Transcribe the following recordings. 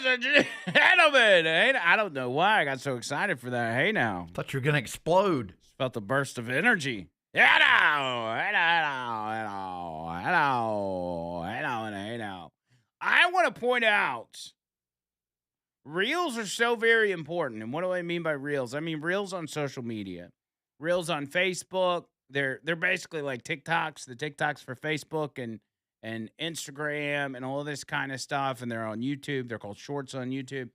and gentlemen. Hey, I don't know why I got so excited for that. Hey now. Thought you were gonna explode. It's about the burst of energy. Hello. I want to point out reels are so very important. And what do I mean by reels? I mean reels on social media. Reels on Facebook. They're basically like TikToks, the TikToks for Facebook and Instagram and all this kind of stuff. And they're on YouTube. They're called shorts on YouTube.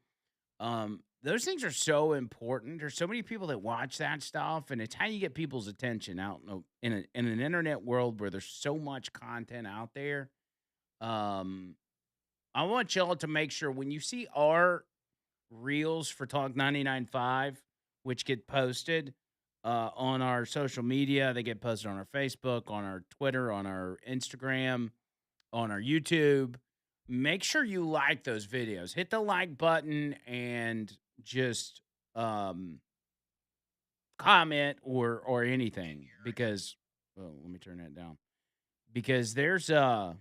Those things are so important. There's so many people that watch that stuff, and it's how you get people's attention out in an internet world where there's so much content out there. I want y'all to make sure when you see our reels for Talk 99.5, which get posted on our social media, they get posted on our Facebook, on our Twitter, on our Instagram, on our YouTube. Make sure you like those videos. Hit the like button and just comment or anything, because let me turn that down, because there's a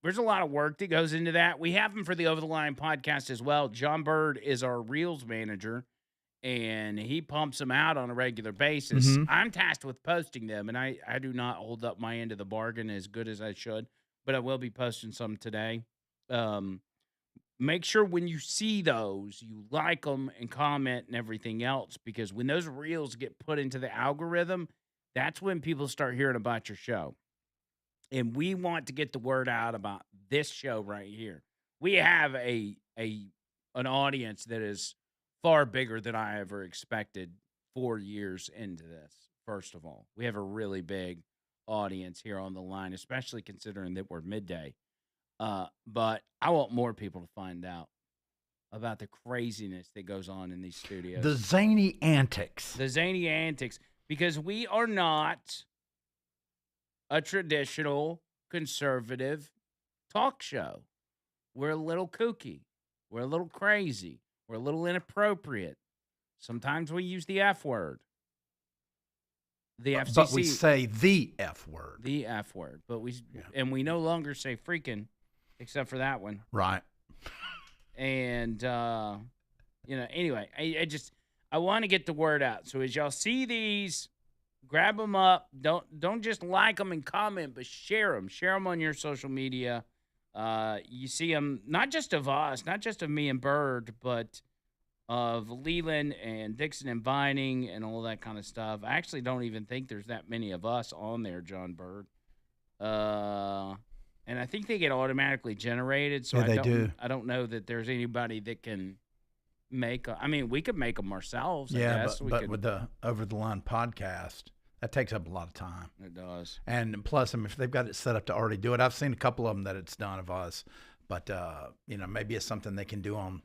lot of work that goes into that. We have them for the Over the Line podcast as well. John Bird is our Reels manager, and he pumps them out on a regular basis. Mm-hmm. I'm tasked with posting them, and I do not hold up my end of the bargain as good as I should, but I will be posting some today. Make sure when you see those, you like them and comment and everything else, because when those reels get put into the algorithm, that's when people start hearing about your show. And we want to get the word out about this show right here. We have an audience that is far bigger than I ever expected 4 years into this. First of all, we have a really big audience here on the line, especially considering that we're midday. But I want more people to find out about the craziness that goes on in these studios. The zany antics. Because we are not a traditional conservative talk show. We're a little kooky. We're a little crazy. We're a little inappropriate. Sometimes we use the F word. The FCC. But we say the F word. The F word. But and we no longer say freaking, except for that one. Right. And, anyway, I want to get the word out. So as y'all see these, grab them up. Don't just like them and comment, but share them. Share them on your social media. You see them, not just of us, not just of me and Bird, but of Leland and Dixon and Vining and all that kind of stuff. I actually don't even think there's that many of us on there, John Bird. And I think they get automatically generated. So I don't know that there's anybody that can make. We could make them ourselves. Yeah, I guess. But with the Over the Line podcast, that takes up a lot of time. It does. And plus, if they've got it set up to already do it, I've seen a couple of them that it's done of us. But maybe it's something they can do on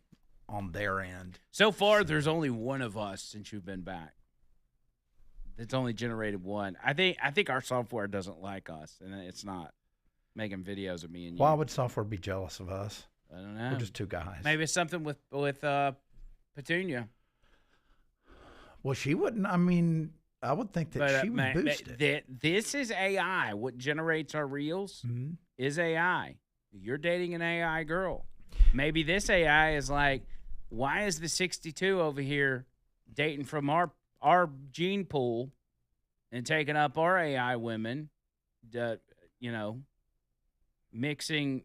their end. So far, there's only one of us since you've been back. It's only generated one. I think our software doesn't like us, and it's not making videos of me and you. Why would software be jealous of us? I don't know. We're just two guys. Maybe it's something with Petunia. Well, she wouldn't. I would think that she would boost it. This is AI. What generates our reels is AI. You're dating an AI girl. Maybe this AI is like, why is the 62 over here dating from our gene pool and taking up our AI women? Mixing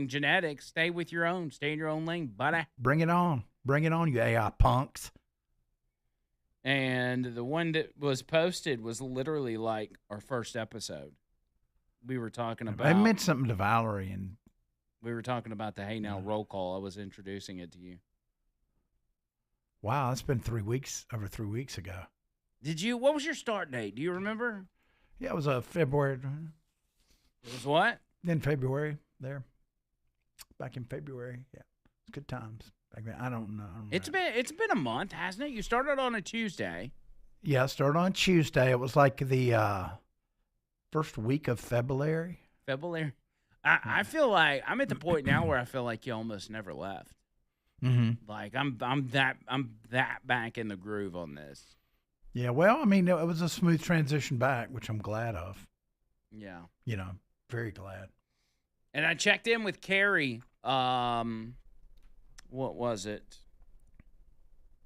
genetics. Stay with your own. Stay in your own lane, buddy. Bring it on, you AI punks. And the one that was posted was literally like our first episode. We were talking about. I meant something to Valerie, and we were talking about the Hey Now roll call. I was introducing it to you. Wow, that's been 3 weeks, over 3 weeks ago. Did you? What was your start date? Do you remember? Yeah, it was February. It was what? In February, there. Back in February, yeah. It's good times. Back then, I don't know. It's been a month, hasn't it? You started on a Tuesday. Yeah, I started on Tuesday. It was like the first week of February. I feel like I'm at the point now where I feel like you almost never left. Mm-hmm. Like I'm that back in the groove on this. Yeah, well, it was a smooth transition back, which I'm glad of. Yeah. Very glad. And I checked in with Carrie what was it?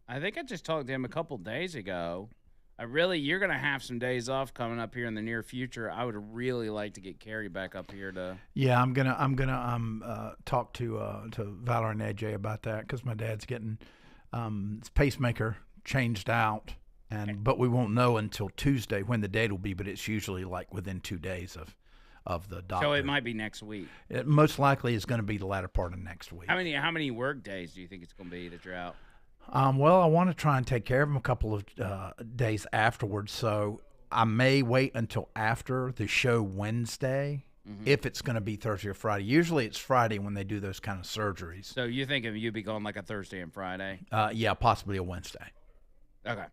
I think I just talked to him a couple days ago. You're gonna have some days off coming up here in the near future. I would really like to get Carrie back up here to. Yeah, I'm gonna talk to Valor and AJ about that because my dad's getting his pacemaker changed out, but we won't know until Tuesday when the date will be. But it's usually like within 2 days of the doctor. So it might be next week. It most likely is going to be the latter part of next week. How many work days do you think it's going to be that you're out? Well, I want to try and take care of him a couple of days afterwards, so I may wait until after the show Wednesday if it's going to be Thursday or Friday. Usually it's Friday when they do those kind of surgeries. So you're thinking you'd be going like a Thursday and Friday? Yeah, possibly a Wednesday. Okay.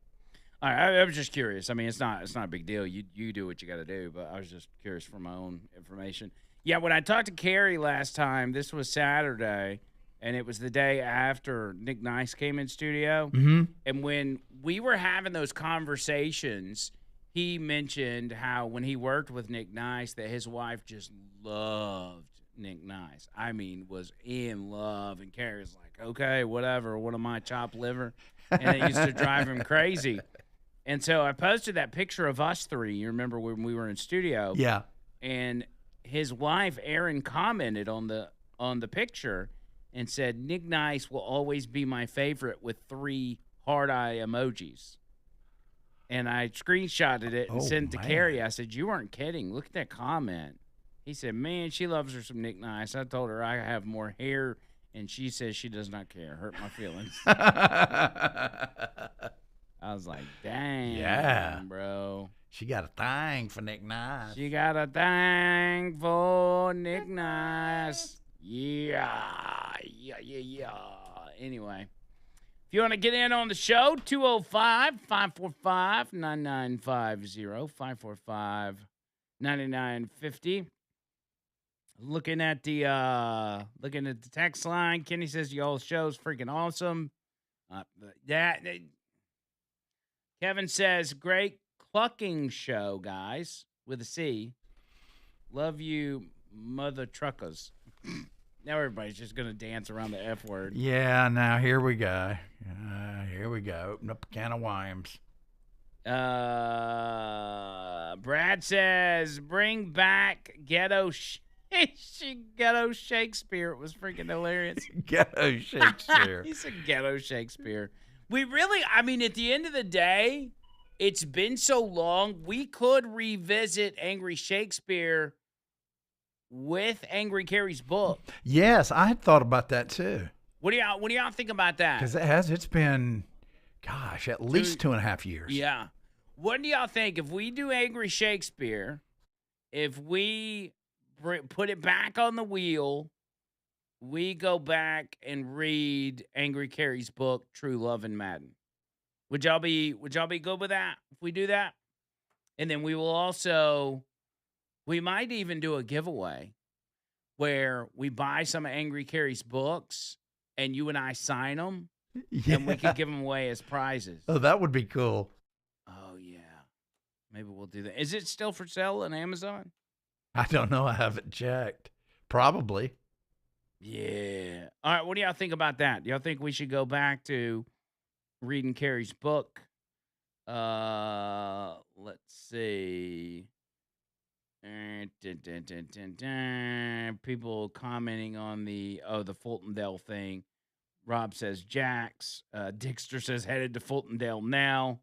All right. I was just curious. I mean, it's not a big deal. You do what you got to do, but I was just curious for my own information. Yeah, when I talked to Carrie last time, this was Saturday. And it was the day after Nick Nice came in studio. Mm-hmm. And when we were having those conversations, he mentioned how when he worked with Nick Nice, that his wife just loved Nick Nice. I mean, was in love. And Carrie's like, okay, whatever, what am I, chopped liver? And it used to drive him crazy. And so I posted that picture of us three. You remember when we were in studio? Yeah. And his wife, Erin, commented on the picture and said, Nick Nice will always be my favorite with 3 hard eye emojis. And I screenshotted it and sent it to Carrie. I said, you weren't kidding. Look at that comment. He said, man, she loves her some Nick Nice. I told her I have more hair, and she says she does not care. Hurt my feelings. I was like, dang, yeah, bro. She got a thing for Nick Nice. She got a thing for Nick Nice. Yeah. Anyway, if you want to get in on the show, 205-545-9950, 545-9950. Looking at the text line, Kenny says y'all's show's freaking awesome. Kevin says great clucking show, guys, with a C. Love you, mother truckers. Now everybody's just going to dance around the F word. Yeah, now here we go. Open up a can of worms. Brad says, bring back Ghetto Shakespeare. It was freaking hilarious. Ghetto Shakespeare. He said Ghetto Shakespeare. We really, I mean, at the end of the day, it's been so long, we could revisit Angry Shakespeare with Angry Carrie's book. Yes, I had thought about that too. What do y'all think about that? Because it's been, gosh, at least 2.5 years. Yeah. What do y'all think if we do Angry Shakespeare, if we put it back on the wheel, we go back and read Angry Carrie's book, True Love and Madden? Would y'all be good with that if we do that? And then we will also, we might even do a giveaway where we buy some of Angry Carrie's books and you and I sign them, and we could give them away as prizes. Oh, that would be cool. Oh, yeah. Maybe we'll do that. Is it still for sale on Amazon? I don't know. I haven't checked. Probably. Yeah. All right. What do y'all think about that? Do y'all think we should go back to reading Carrie's book? Let's see. People commenting on the Fultondale thing. Rob says Jax. Dixter says headed to Fultondale now.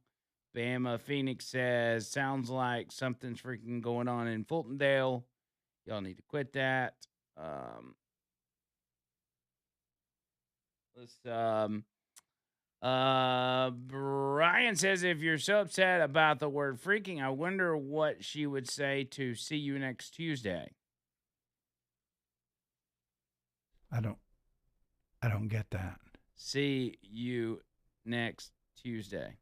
Bama Phoenix says sounds like something's freaking going on in Fultondale. Y'all need to quit that. Brian says if you're so upset about the word freaking, I wonder what she would say to see you next Tuesday. I don't get that. See you next Tuesday.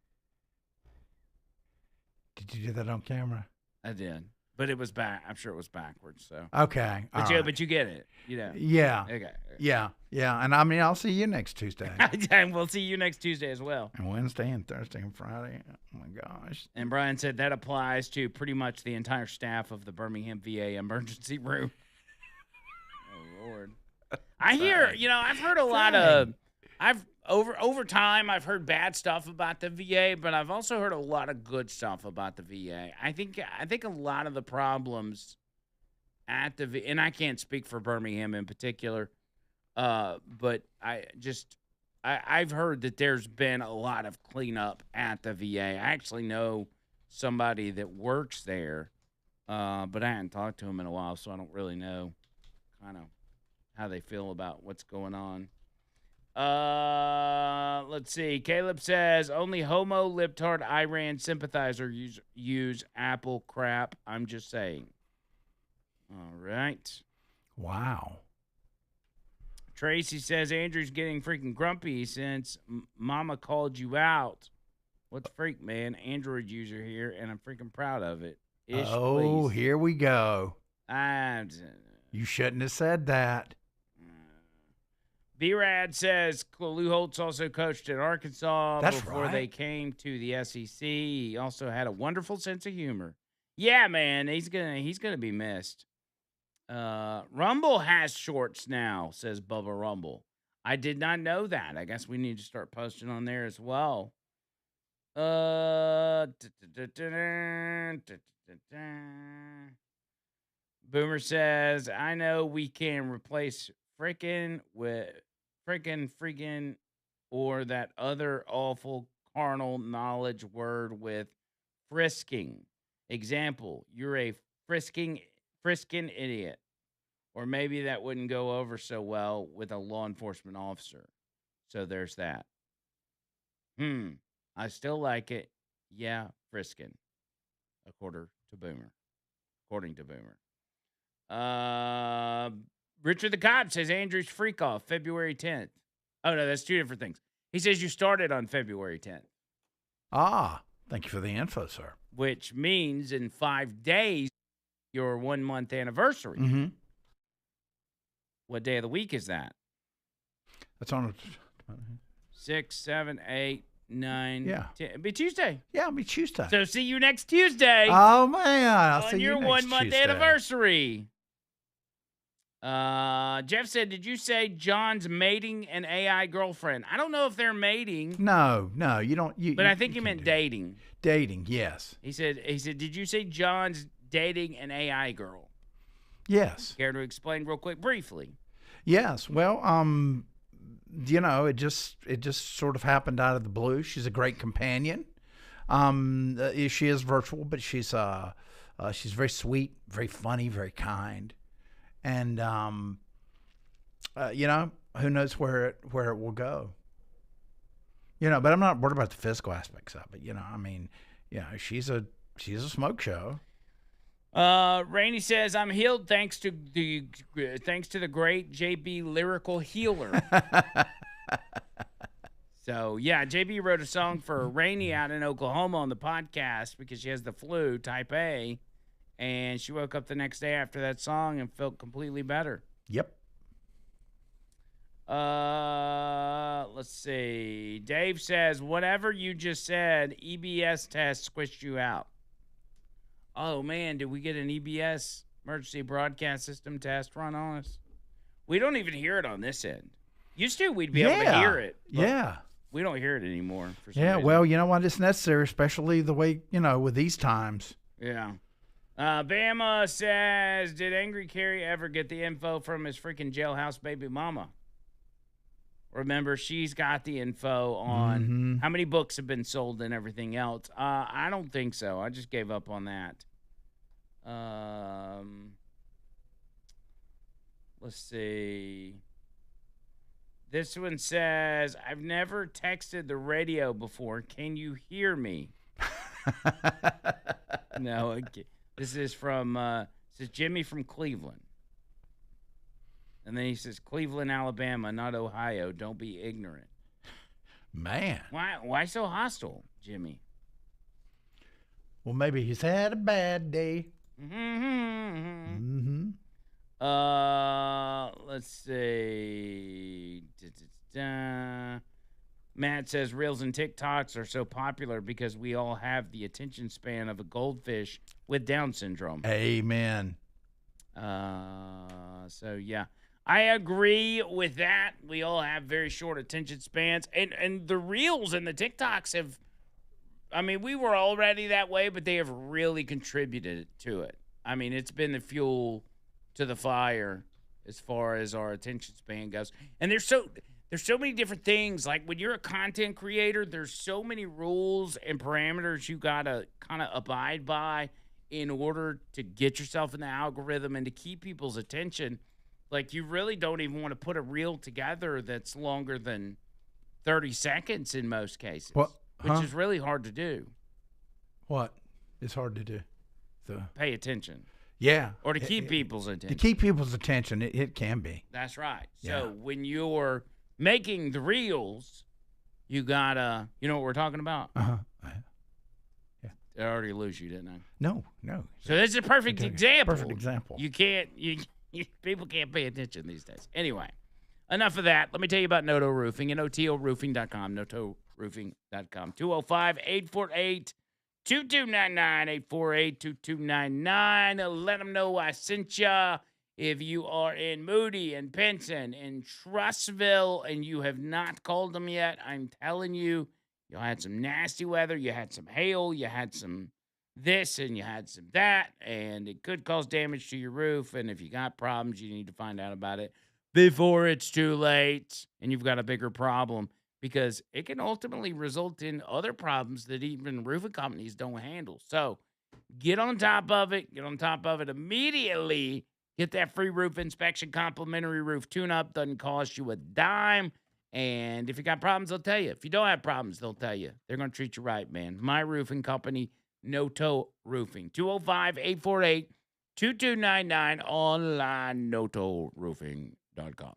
Did you do that on camera? I did. But it was back. I'm sure it was backwards. So okay, but you get it. You know. Yeah. Okay. Yeah. And I mean, I'll see you next Tuesday. And we'll see you next Tuesday as well. And Wednesday and Thursday and Friday. Oh my gosh. And Brian said that applies to pretty much the entire staff of the Birmingham VA emergency room. Oh Lord. I hear. I've heard a lot of I've over time I've heard bad stuff about the VA, but I've also heard a lot of good stuff about the VA. I think a lot of the problems at the and I can't speak for Birmingham in particular, but I've heard that there's been a lot of cleanup at the VA. I actually know somebody that works there, but I hadn't talked to him in a while, so I don't really know kind of how they feel about what's going on. Let's see. Caleb says only homo libtard Iran sympathizer use Apple crap. I'm just saying. All right. Wow. Tracy says Andrew's getting freaking grumpy since Mama called you out. What's freak, man? Android user here, and I'm freaking proud of it. Please. Here we go. You shouldn't have said that. B-Rad says Lou Holtz also coached at Arkansas before they came to the SEC. He also had a wonderful sense of humor. Yeah, man, he's gonna be missed. Rumble has shorts now, says Bubba Rumble. I did not know that. I guess we need to start posting on there as well. Boomer says, I know we can replace frickin' with freaking or that other awful carnal knowledge word with frisking. Example, you're a frisking idiot. Or maybe that wouldn't go over so well with a law enforcement officer. So there's that. I still like it. Yeah, frisking. According to Boomer. Richard the Cop says Andrew's freak off February 10th. Oh, no, that's two different things. He says you started on February 10th. Ah, thank you for the info, sir. Which means in 5 days, your 1 month anniversary. Mm-hmm. What day of the week is that? That's on 6, 7, 8, 9. Yeah. 10. It'll be Tuesday. Yeah, it'll be Tuesday. So see you next Tuesday. Oh, man. I'll see you on your next 1 month Tuesday. anniversary. Jeff said, did you say John's mating an AI girlfriend? I don't know if they're mating. No, you don't. But I think he meant dating. Dating, yes. He said, did you say John's dating an AI girl? Yes. Care to explain real quick, briefly? Yes. Well, it just sort of happened out of the blue. She's a great companion. She is virtual, but she's very sweet, very funny, very kind. And, who knows where it will go. But I'm not worried about the physical aspects of it. She's a smoke show. Rainey says, I'm healed thanks to the great JB lyrical healer. So, yeah, JB wrote a song for Rainey out in Oklahoma on the podcast because she has the flu, type A. And she woke up the next day after that song and felt completely better. Yep. Let's see. Dave says, whatever you just said, EBS test squished you out. Oh, man, did we get an EBS, emergency broadcast system test run on us? We don't even hear it on this end. Used to, we'd be able to hear it. Yeah. We don't hear it anymore. For some reason. Well, you know what? It's necessary, especially the way, with these times. Yeah. Bama says, did Angry Carrie ever get the info from his freaking jailhouse baby mama? Remember, she's got the info on how many books have been sold and everything else. I don't think so. I just gave up on that. Let's see. This one says, I've never texted the radio before. Can you hear me? No, okay. This is from Jimmy from Cleveland. And then he says, Cleveland, Alabama, not Ohio. Don't be ignorant. Man. Why so hostile, Jimmy? Well, maybe he's had a bad day. Let's see. Matt says Reels and TikToks are so popular because we all have the attention span of a goldfish with Down syndrome. Amen. So, yeah. I agree with that. We all have very short attention spans, and the reels and the TikToks have. I mean, we were already that way, but they have really contributed to it. I mean, it's been the fuel to the fire as far as our attention span goes. And there's so many different things. Like when you're a content creator, there's so many rules and parameters you gotta kind of abide by in order to get yourself in the algorithm and to keep people's attention. Like you really don't even want to put a reel together that's longer than 30 seconds in most cases, What? which Huh? is really hard to do. What? It's hard to do. The Pay attention yeah. or to keep people's To attention. keep people's attention, it can be. That's right. Yeah. So when you're making the reels, you gotta, you know what we're talking about? Uh-huh. I already lose you, didn't I? No. So this is a perfect example. Perfect example. You can't, people can't pay attention these days. Anyway, enough of that. Let me tell you about Noto Roofing and NotoRoofing.com, NotoRoofing.com. 205-848-2299, 848-2299. Let them know I sent ya. If you are in Moody and Pinson and Trussville and you have not called them yet, I'm telling you, you had some nasty weather, you had some hail, you had some this and you had some that, and it could cause damage to your roof. And if you got problems, you need to find out about it before it's too late and you've got a bigger problem, because it can ultimately result in other problems that even roofing companies don't handle. So get on top of it. Get on top of it immediately. Get that free roof inspection, complimentary roof tune-up. Doesn't cost you a dime. And if you got problems, they'll tell you. If you don't have problems, they'll tell you. They're going to treat you right, man. My roofing company, Noto Roofing. 205-848-2299. Online, NotoRoofing.com.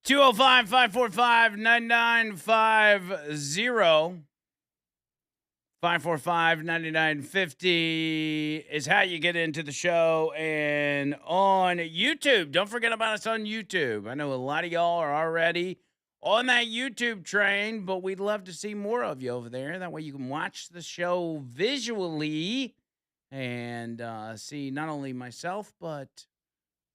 205 545 9950. 545-9950 is how you get into the show. And on YouTube, don't forget about us on YouTube. I know a lot of y'all are already on that YouTube train, but we'd love to see more of you over there. That way you can watch the show visually and see not only myself, but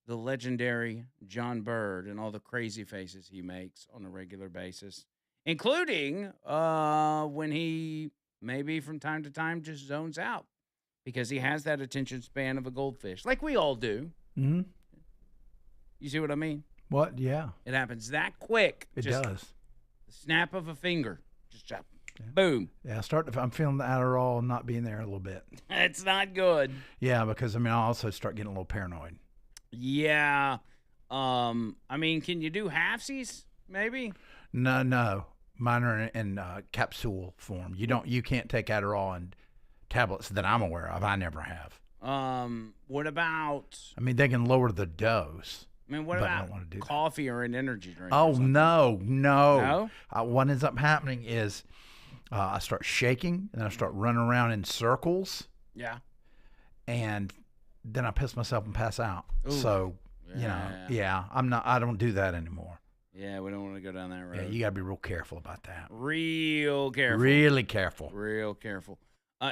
the legendary John Bird and all the crazy faces he makes on a regular basis, including when he maybe from time to time just zones out because he has that attention span of a goldfish, like we all do. Hmm. You see what I mean? What? Yeah, It happens that quick. it Just does. the snap of a finger. Just Yeah. boom. Yeah, I'm feeling the Adderall not being there a little bit. It's not good. Yeah, because I mean, I also start getting a little paranoid. Yeah. I mean, can you do halfsies? Maybe. No, mine are in capsule form. You can't take Adderall and tablets that I'm aware of. I never have. What about? I mean, they can lower the dose. I mean, what But I about don't wanna do that. coffee or an energy drink? Oh or something? no. No? What ends up happening is I start shaking and I start running around in circles, Yeah. and then I piss myself and pass out. Oof. So I don't do that anymore. Yeah, we don't want to go down that road. Yeah, you gotta be real careful about that. Real careful. Really careful. Real careful.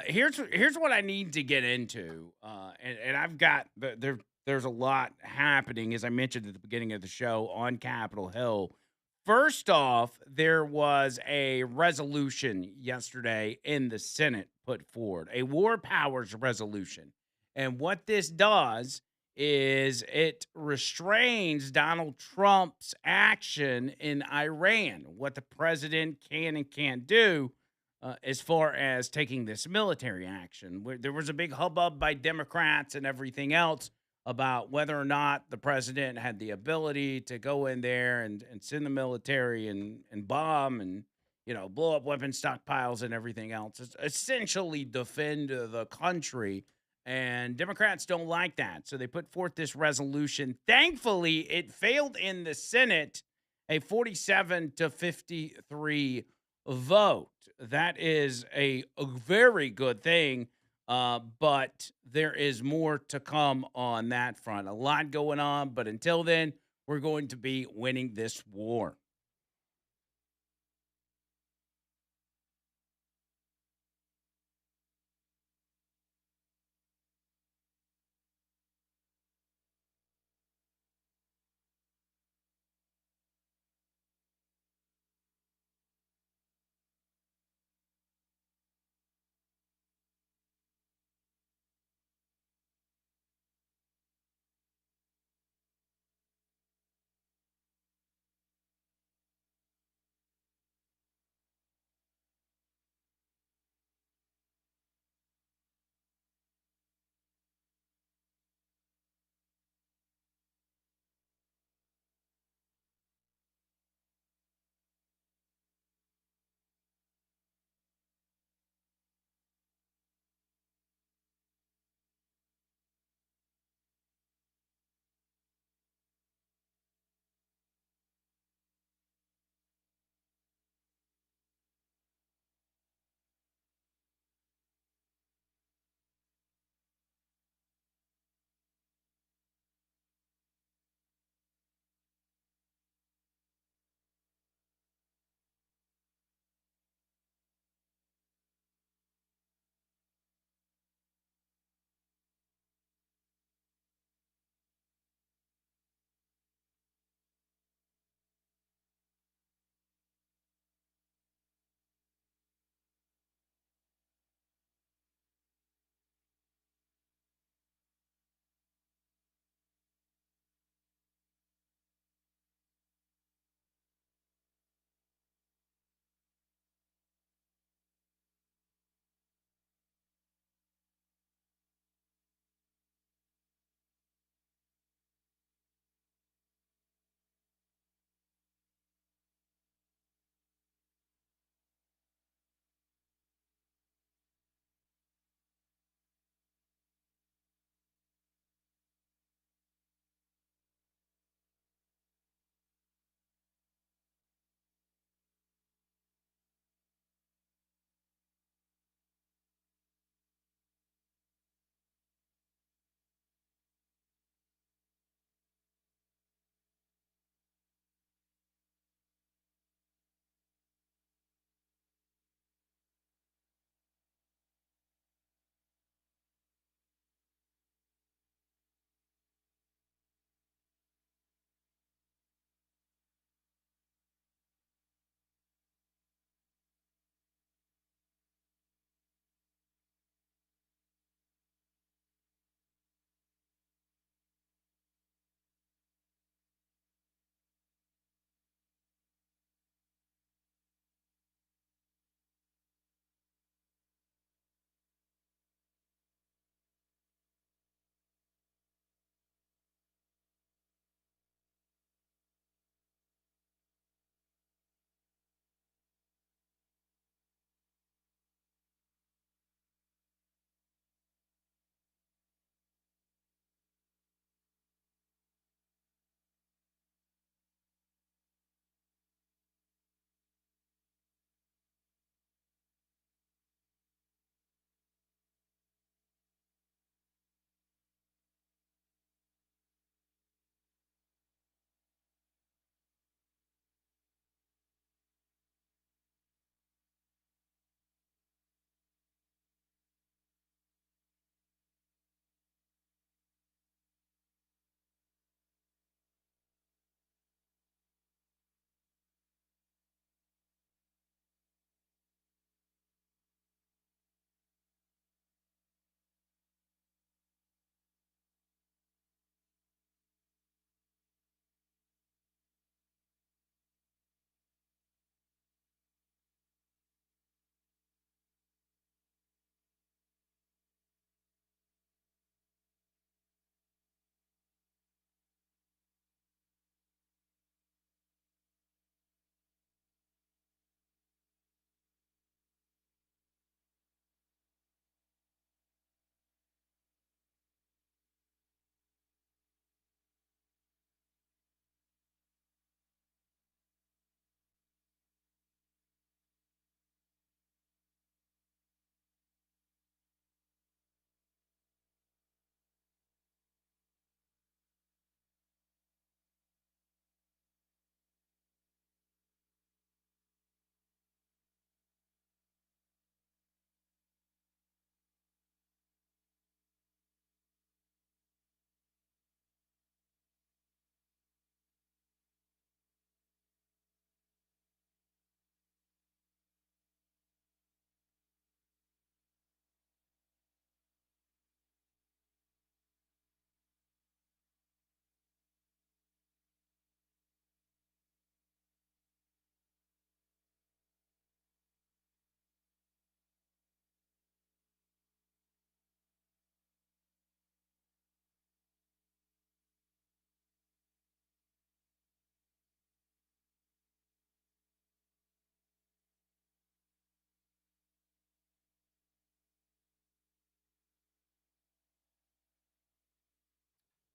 Here's what I need to get into, and I've got there's a lot happening, as I mentioned at the beginning of the show, on Capitol Hill. First off, there was a resolution yesterday in the Senate put forward, a war powers resolution. And what this does is it restrains Donald Trump's action in Iran, what the president can and can't do as far as taking this military action. There was a big hubbub by Democrats and everything else about whether or not the president had the ability to go in there and send the military and bomb and blow up weapon stockpiles and everything else. It's essentially defend the country. And Democrats don't like that. So they put forth this resolution. Thankfully, it failed in the Senate, a 47-53 vote. That is a very good thing. But there is more to come on that front. A lot going on. But until then, we're going to be winning this war.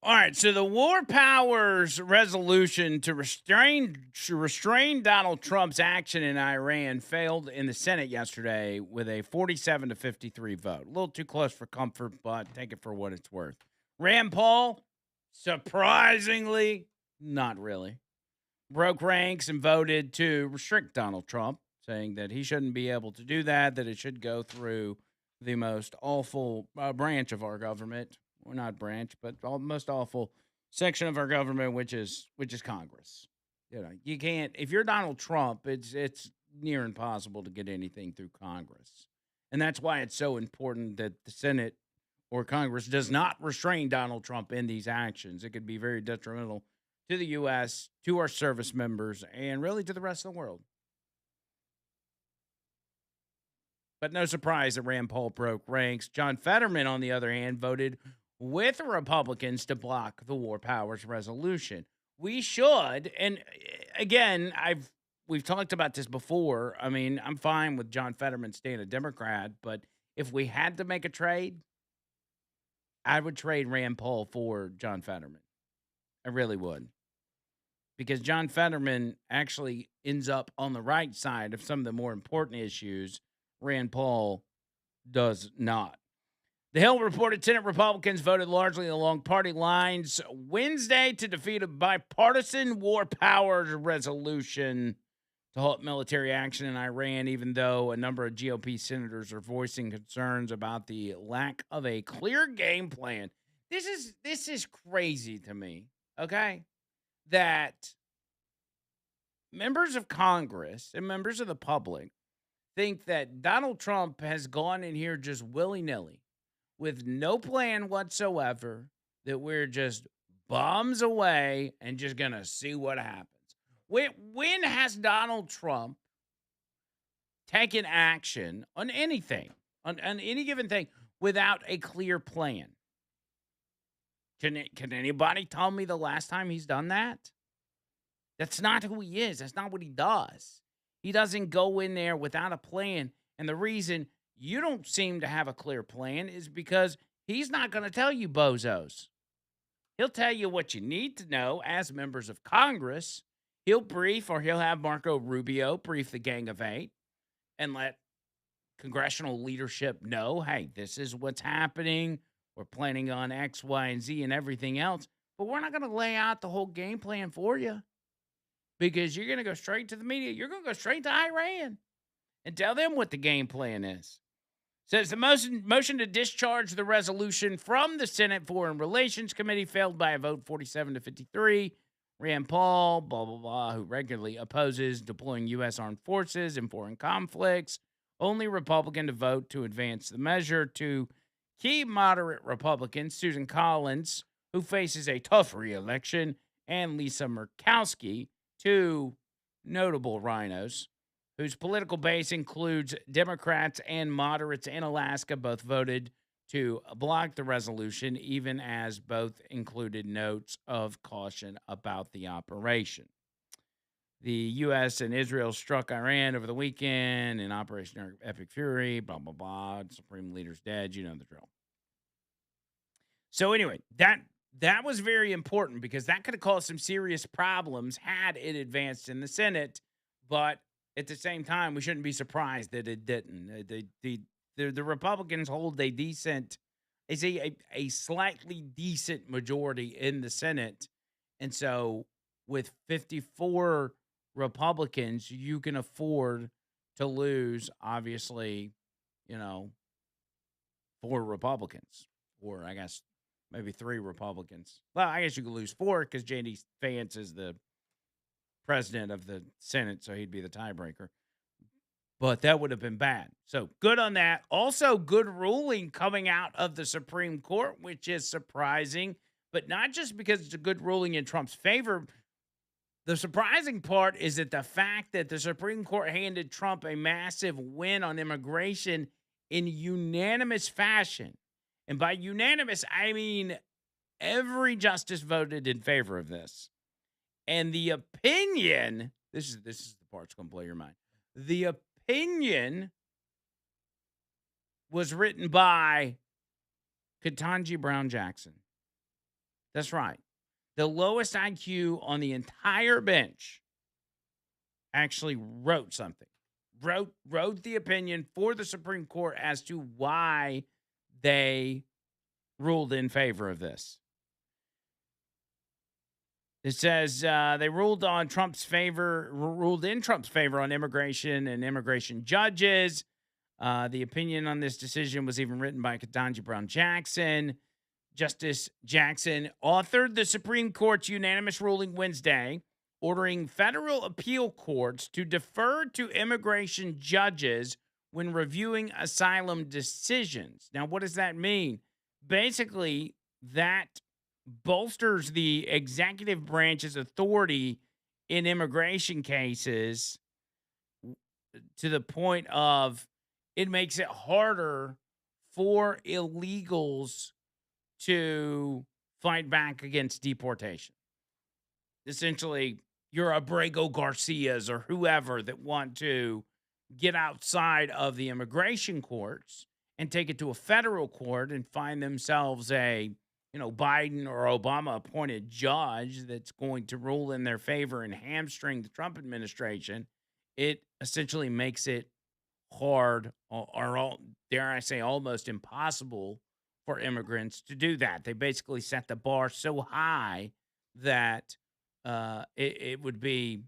All right, so the war powers resolution to restrain Donald Trump's action in Iran failed in the Senate yesterday with a 47 to 53 vote. A little too close for comfort, but take it for what it's worth. Rand Paul, surprisingly, not really, broke ranks and voted to restrict Donald Trump, saying that he shouldn't be able to do that, that it should go through the most awful branch of our government, or not branch, but most awful section of our government, which is Congress. You know, you can't if you're Donald Trump, it's near impossible to get anything through Congress, and that's why it's so important that the Senate or Congress does not restrain Donald Trump in these actions. It could be very detrimental to the U.S., to our service members, and really to the rest of the world. But no surprise that Rand Paul broke ranks. John Fetterman, on the other hand, voted with Republicans to block the war powers resolution. We should, and again, we've talked about this before. I mean, I'm fine with John Fetterman staying a Democrat, but if we had to make a trade, I would trade Rand Paul for John Fetterman. I really would. Because John Fetterman actually ends up on the right side of some of the more important issues. Rand Paul does not. The Hill reported Senate Republicans voted largely along party lines Wednesday to defeat a bipartisan war powers resolution to halt military action in Iran, even though a number of GOP senators are voicing concerns about the lack of a clear game plan. This is crazy to me, okay? That members of Congress and members of the public think that Donald Trump has gone in here just willy-nilly with no plan whatsoever, that we're just bombs away and just going to see what happens. When has Donald Trump taken action on anything, on any given thing, without a clear plan? Can anybody tell me the last time he's done that? That's not who he is. That's not what he does. He doesn't go in there without a plan. And the reason you don't seem to have a clear plan is because he's not going to tell you bozos. He'll tell you what you need to know as members of Congress. He'll brief, or he'll have Marco Rubio brief the Gang of Eight and let congressional leadership know, hey, this is what's happening. We're planning on X, Y, and Z and everything else. But we're not going to lay out the whole game plan for you, because you're going to go straight to the media. You're going to go straight to Iran and tell them what the game plan is. Says the motion to discharge the resolution from the Senate Foreign Relations Committee failed by a vote 47 to 53. Rand Paul, blah, blah, blah, who regularly opposes deploying U.S. armed forces in foreign conflicts, only Republican to vote to advance the measure. To key moderate Republicans, Susan Collins, who faces a tough reelection, and Lisa Murkowski, two notable rhinos, whose political base includes Democrats and moderates in Alaska, both voted to block the resolution, even as both included notes of caution about the operation. The U.S. and Israel struck Iran over the weekend in Operation Epic Fury, blah, blah, blah. Supreme leader's dead. You know the drill. So anyway, that was very important, because that could have caused some serious problems had it advanced in the Senate. But at the same time, we shouldn't be surprised that it didn't. The Republicans hold a decent, a slightly decent majority in the Senate. And so with 54 Republicans, you can afford to lose, obviously, 4 Republicans, or I guess maybe 3 Republicans. Well, I guess you could lose 4 because J.D. Vance is the president of the Senate, so he'd be the tiebreaker. But that would have been bad. So good on that. Also, good ruling coming out of the Supreme Court, which is surprising, but not just because it's a good ruling in Trump's favor. The surprising part is that the fact that the Supreme Court handed Trump a massive win on immigration in unanimous fashion. And by unanimous, I mean every justice voted in favor of this. And the opinion, this is the part that's going to blow your mind. The opinion was written by Ketanji Brown Jackson. That's right. The lowest IQ on the entire bench actually wrote something. Wrote the opinion for the Supreme Court as to why they ruled in favor of this. It says they ruled in Trump's favor on immigration and immigration judges. The opinion on this decision was even written by Ketanji Brown Jackson. Justice Jackson authored the Supreme Court's unanimous ruling Wednesday, ordering federal appeal courts to defer to immigration judges when reviewing asylum decisions. Now, what does that mean? Basically, that bolsters the executive branch's authority in immigration cases to the point of it makes it harder for illegals to fight back against deportation. Essentially, your Abrego Garcias or whoever that want to get outside of the immigration courts and take it to a federal court and find themselves a, Biden or Obama appointed judge that's going to rule in their favor and hamstring the Trump administration. It essentially makes it hard or dare I say almost impossible for immigrants to do that. They basically set the bar so high that it would be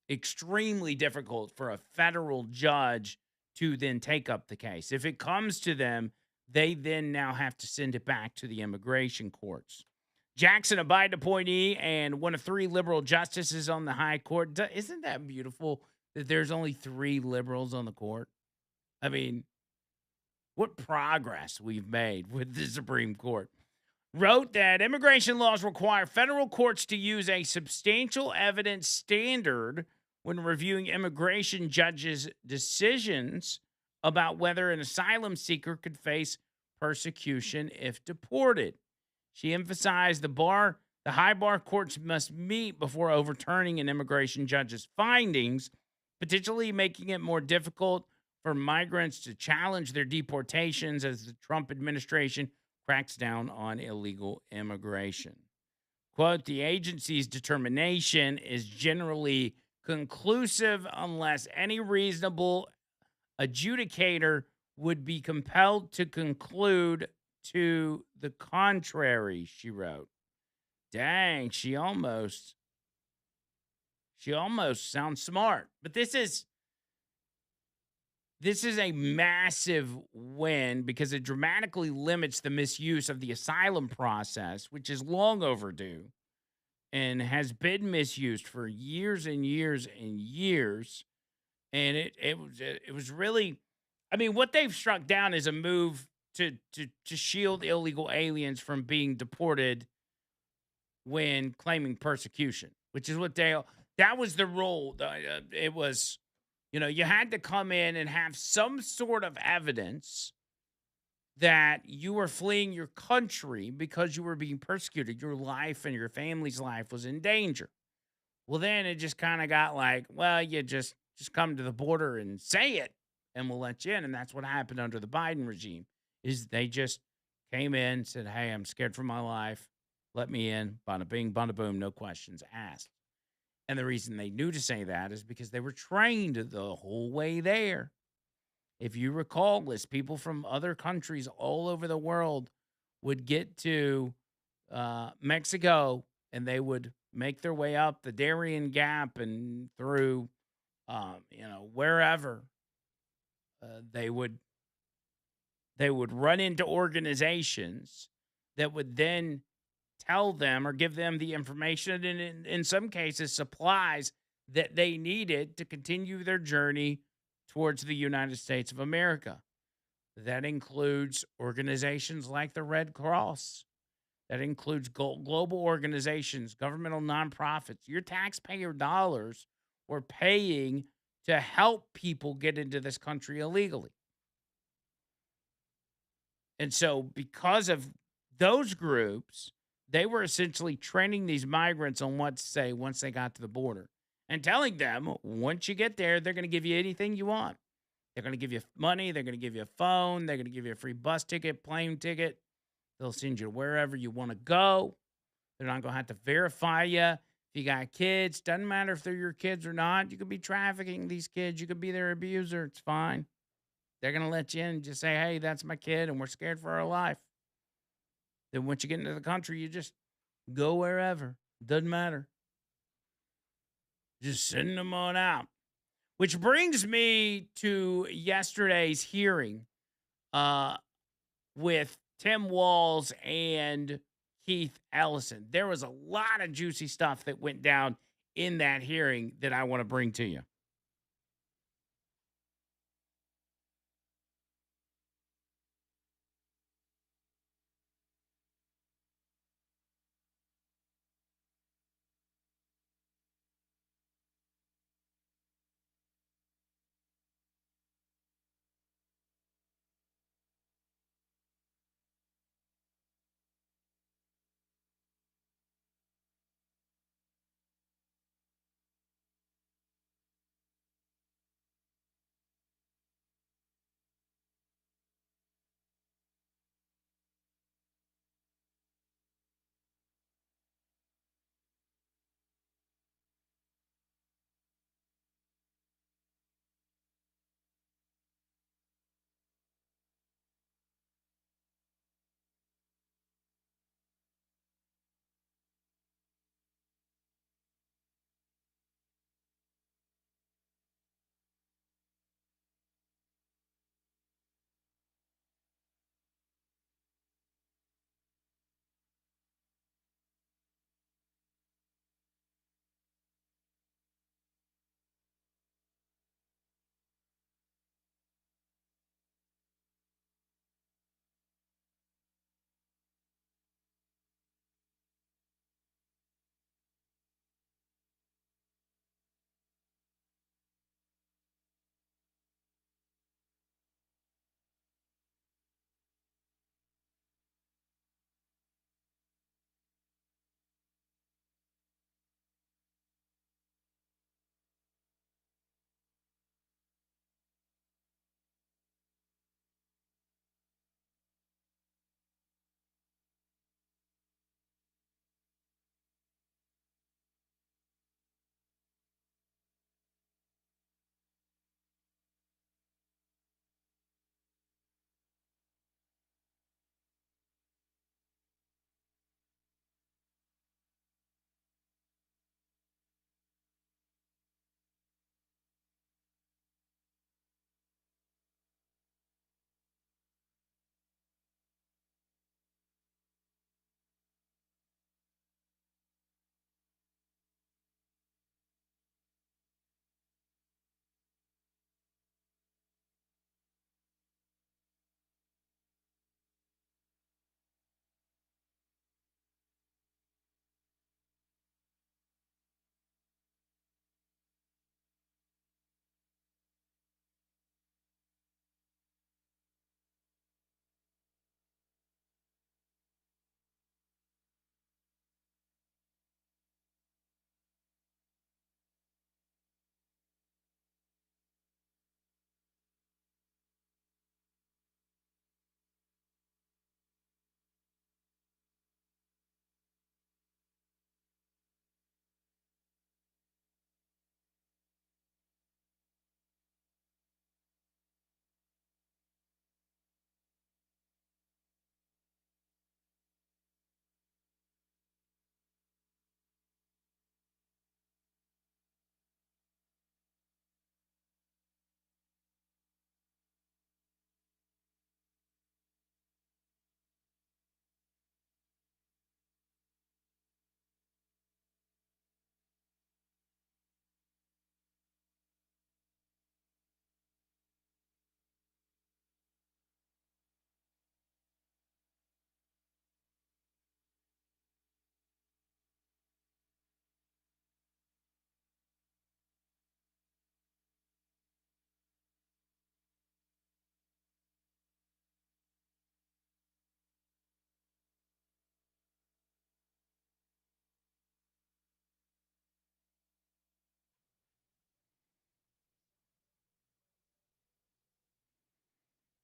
extremely difficult for a federal judge to then take up the case. If it comes to them, they then now have to send it back to the immigration courts. Jackson, a Biden appointee and one of 3 liberal justices on the high court. Isn't that beautiful that there's only 3 liberals on the court? I mean, what progress we've made with the Supreme Court. Wrote that immigration laws require federal courts to use a substantial evidence standard when reviewing immigration judges' decisions about whether an asylum seeker could face persecution if deported. She emphasized the high bar courts must meet before overturning an immigration judge's findings, potentially making it more difficult for migrants to challenge their deportations as the Trump administration cracks down on illegal immigration. Quote, the agency's determination is generally conclusive unless any reasonable adjudicator would be compelled to conclude to the contrary, she wrote. Dang, she almost sounds smart. But this is a massive win because it dramatically limits the misuse of the asylum process, which is long overdue and has been misused for years and years and years. And it was really, I mean, what they've struck down is a move to shield illegal aliens from being deported when claiming persecution, which is what that was the rule. It was, you had to come in and have some sort of evidence that you were fleeing your country because you were being persecuted. Your life and your family's life was in danger. Well, then it just kind of got like, well, you just come to the border and say it, and we'll let you in. And that's what happened under the Biden regime, is they just came in, said, hey, I'm scared for my life. Let me in. Bada bing, bada boom, no questions asked. And the reason they knew to say that is because they were trained the whole way there. If you recall this, people from other countries all over the world would get to Mexico and they would make their way up the Darien Gap and through, wherever they would run into organizations that would then tell them or give them the information and in some cases supplies that they needed to continue their journey towards the United States of America. That includes organizations like the Red Cross. That includes global organizations, governmental nonprofits. Your taxpayer dollars were paying to help people get into this country illegally. And so because of those groups, they were essentially training these migrants on what to say once they got to the border and telling them, once you get there, they're going to give you anything you want. They're going to give you money. They're going to give you a phone. They're going to give you a free bus ticket, plane ticket. They'll send you wherever you want to go. They're not gonna have to verify you. If you got kids, doesn't matter if they're your kids or not. You could be trafficking these kids. You could be their abuser. It's fine. They're gonna let you in and just say, "Hey, that's my kid, and we're scared for our life." Then once you get into the country, you just go wherever. Doesn't matter. Just send them on out. Which brings me to yesterday's hearing uh, with Tim Walz and Keith Ellison. There was a lot of juicy stuff that went down in that hearing that I want to bring to you.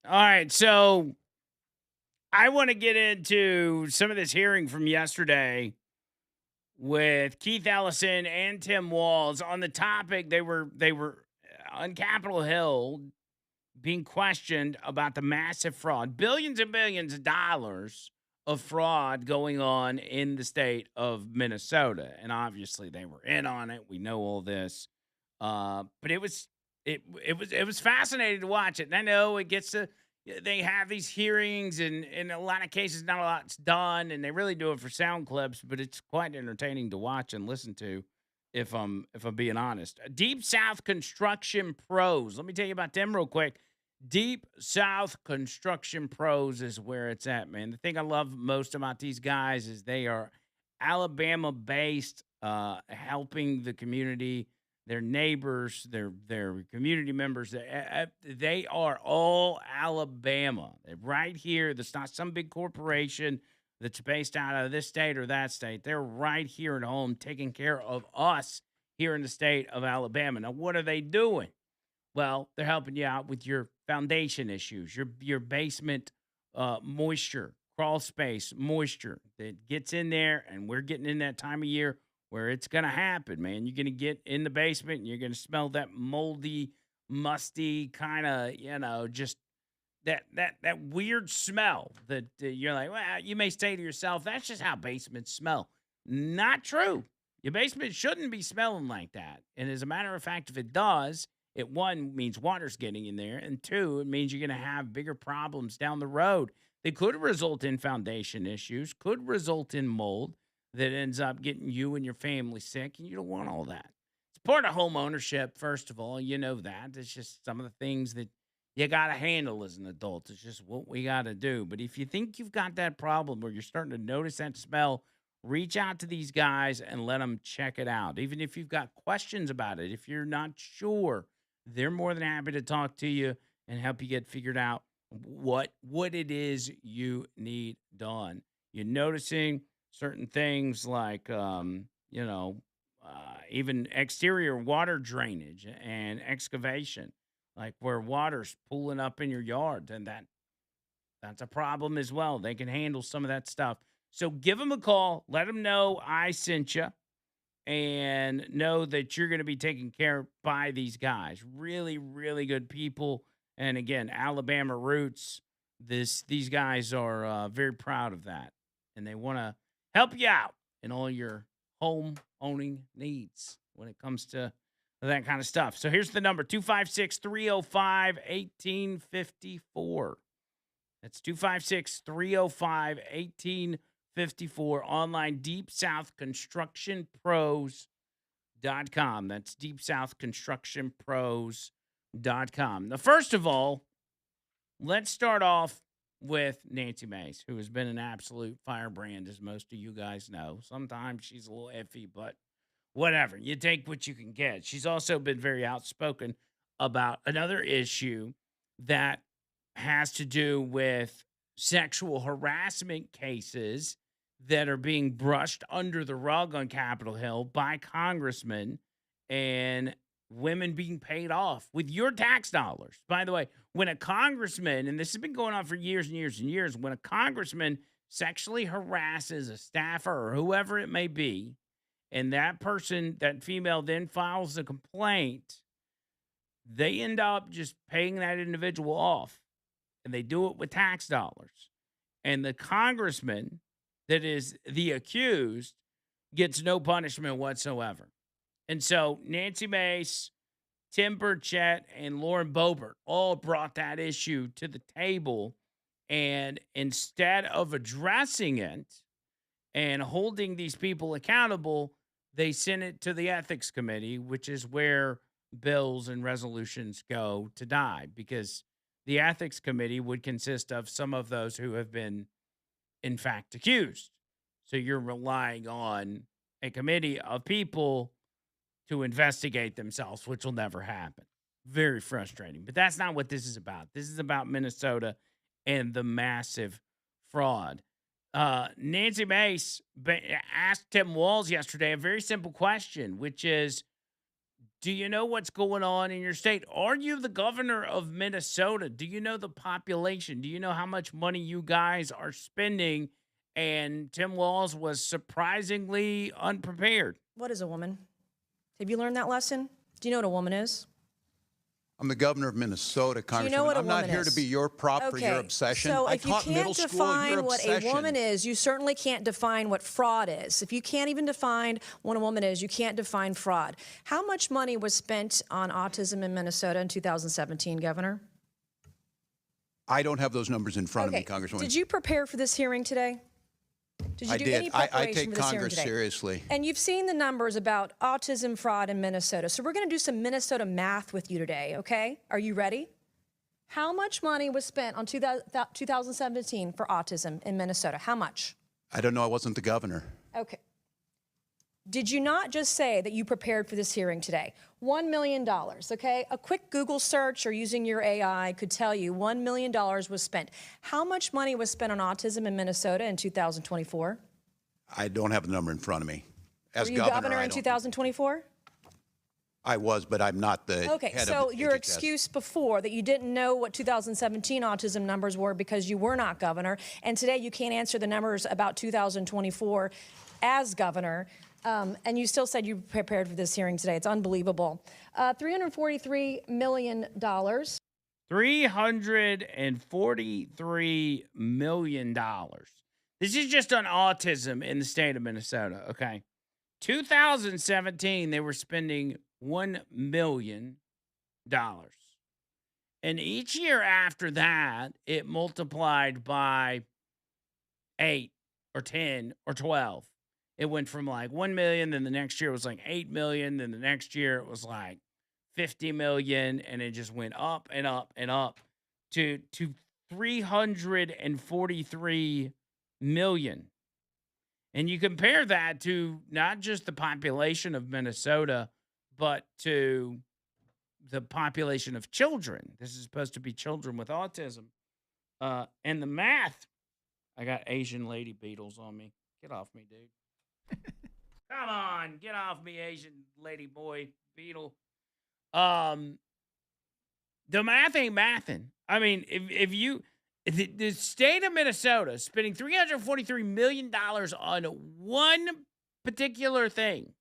All right, so I want to get into some of this hearing from yesterday with Keith Ellison and Tim Walz on the topic. They were on Capitol Hill being questioned about the massive fraud, billions and billions of dollars of fraud going on in the state of Minnesota. And obviously they were in on it. We know all this. But it was fascinating to watch it. And I know it gets to they have these hearings and in a lot of cases not a lot's done and they really do it for sound clips, but it's quite entertaining to watch and listen to if I'm being honest. Deep South Construction Pros. Let me tell you about them real quick. Deep South Construction Pros is where it's at, man. The thing I love most about these guys is they are Alabama based, helping the community, their neighbors, their community members. They are all Alabama. They're right here. That's not some big corporation that's based out of this state or that state. They're right here at home taking care of us here in the state of Alabama. Now, what are they doing? Well, they're helping you out with your foundation issues, your basement moisture, crawl space moisture that gets in there, and we're getting in that time of year where it's gonna happen, man. You're gonna get in the basement and you're gonna smell that moldy, musty kind of, just that weird smell that you're like, well, you may say to yourself, that's just how basements smell. Not true. Your basement shouldn't be smelling like that. And as a matter of fact, if it does, it one means water's getting in there, and two, it means you're going to have bigger problems down the road. They could result in foundation issues, could result in mold that ends up getting you and your family sick, and you don't want all that. It's part of home ownership, first of all. You know that. It's just some of the things that you got to handle as an adult. It's just what we got to do. But if you think you've got that problem where you're starting to notice that smell, reach out to these guys and let them check it out. Even if you've got questions about it, if you're not sure, they're more than happy to talk to you and help you get figured out what it is you need done. You're noticing certain things like even exterior water drainage and excavation, like where water's pooling up in your yard, and that's a problem as well. They can handle some of that stuff. So give them a call, let them know I sent you, and know that you're going to be taken care of by these guys. Really, really good people. And again, Alabama roots. These guys are very proud of that, and they want to help you out in all your home owning needs when it comes to that kind of stuff. So here's the number: 256-305-1854. That's 256-305-1854. Online, deepsouthconstructionpros.com. That's deepsouthconstructionpros.com. Now, first of all, let's start off with Nancy Mace, who has been an absolute firebrand, as most of you guys know. Sometimes she's a little iffy, but whatever. You take what you can get. She's also been very outspoken about another issue that has to do with sexual harassment cases that are being brushed under the rug on Capitol Hill by congressmen and women being paid off with your tax dollars. By the way, when a congressman, and this has been going on for years and years and years, when a congressman sexually harasses a staffer or whoever it may be, and that person, that female, then files a complaint, they end up just paying that individual off. And they do it with tax dollars. And the congressman that is the accused gets no punishment whatsoever. And so Nancy Mace, Tim Burchett, and Lauren Boebert all brought that issue to the table. And instead of addressing it and holding these people accountable, they sent it to the ethics committee, which is where bills and resolutions go to die, because the ethics committee would consist of some of those who have been, in fact, accused. So you're relying on a committee of people to investigate themselves, which will never happen. Very frustrating. But that's not what this is about. This is about Minnesota and the massive fraud. Nancy Mace asked Tim Walz yesterday a very simple question, which is, do you know what's going on in your state? Are you the governor of Minnesota? Do you know the population? Do you know how much money you guys are spending and Tim Walz was surprisingly unprepared. What is a woman? Have you learned that lesson? Do you know what a woman is? I'm the governor of Minnesota, Congresswoman. you know what a I'm not woman here is? to be your prop for your Okay, obsession. so I if you taught middle can't school define your what obsession. a woman is, you certainly can't define what fraud is. If you can't even define what a woman is, you can't define fraud. How much money was spent on autism in Minnesota in 2017, Governor? I don't have those numbers in front of me, Congresswoman. Did you prepare for this hearing today? Did you do any preparation I take for this hearing Congress today? seriously. And you've seen the numbers about autism fraud in Minnesota. So we're going to do some Minnesota math with you today, okay? Are you ready? How much money was spent on 2017 for autism in Minnesota? How much? I don't know. I wasn't the governor. Okay. Did you not just say that you prepared for this hearing today? $1 million, okay? A quick Google search or using your AI could tell you $1 million was spent. How much money was spent on autism in Minnesota in 2024? I don't have the number in front of me. As Were you governor in 2024? I was, but I'm not the Okay, head so of your HHS. excuse before that you didn't know what 2017 autism numbers were because you were not governor, and today you can't answer the numbers about 2024 as governor, and you still said you prepared for this hearing today. It's unbelievable. $343 million. $343 million. This is just on autism in the state of Minnesota, okay? 2017, they were spending $1 million. And each year after that, it multiplied by 8 or 10 or 12. It went from like 1 million, then the next year it was like 8 million, then the next year it was like 50 million, and it just went up and up and up to 343 million. And you compare that to not just the population of Minnesota, but to the population of children. This is supposed to be children with autism. And the math, I got Asian lady beetles on me. Get off me, dude. Come on, get off me, Asian lady boy beetle. The math ain't mathin'. I mean, if the state of Minnesota spending $343 million on one particular thing,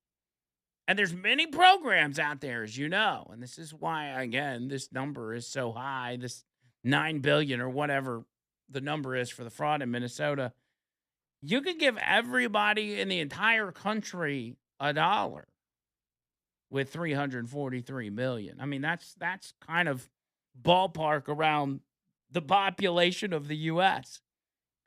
and there's many programs out there, as you know, and this is why, again, this number is so high, this $9 billion or whatever the number is for the fraud in Minnesota. You could give everybody in the entire country $1 with $343 million. I mean, that's kind of ballpark around the population of the U.S.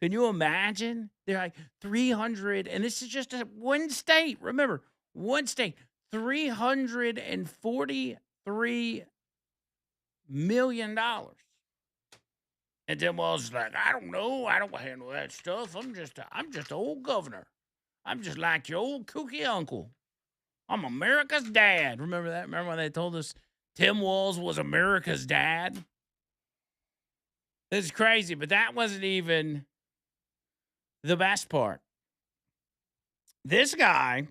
Can you imagine? They're like 300, and this is just one state. Remember, one state, $343 million. And Tim Walz is like, I don't know. I don't handle that stuff. I'm just an old governor. I'm just like your old kooky uncle. I'm America's dad. Remember that? Remember when they told us Tim Walz was America's dad? It's crazy, but that wasn't even the best part. This guy,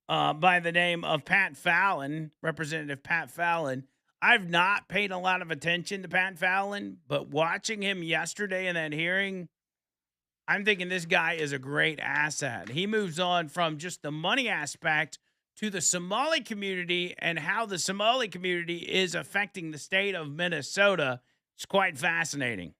by the name of Pat Fallon, Representative Pat Fallon, I've not paid a lot of attention to Pat Fallon, but watching him yesterday in that hearing, I'm thinking this guy is a great asset. He moves on from just the money aspect to the Somali community and how the Somali community is affecting the state of Minnesota. It's quite fascinating.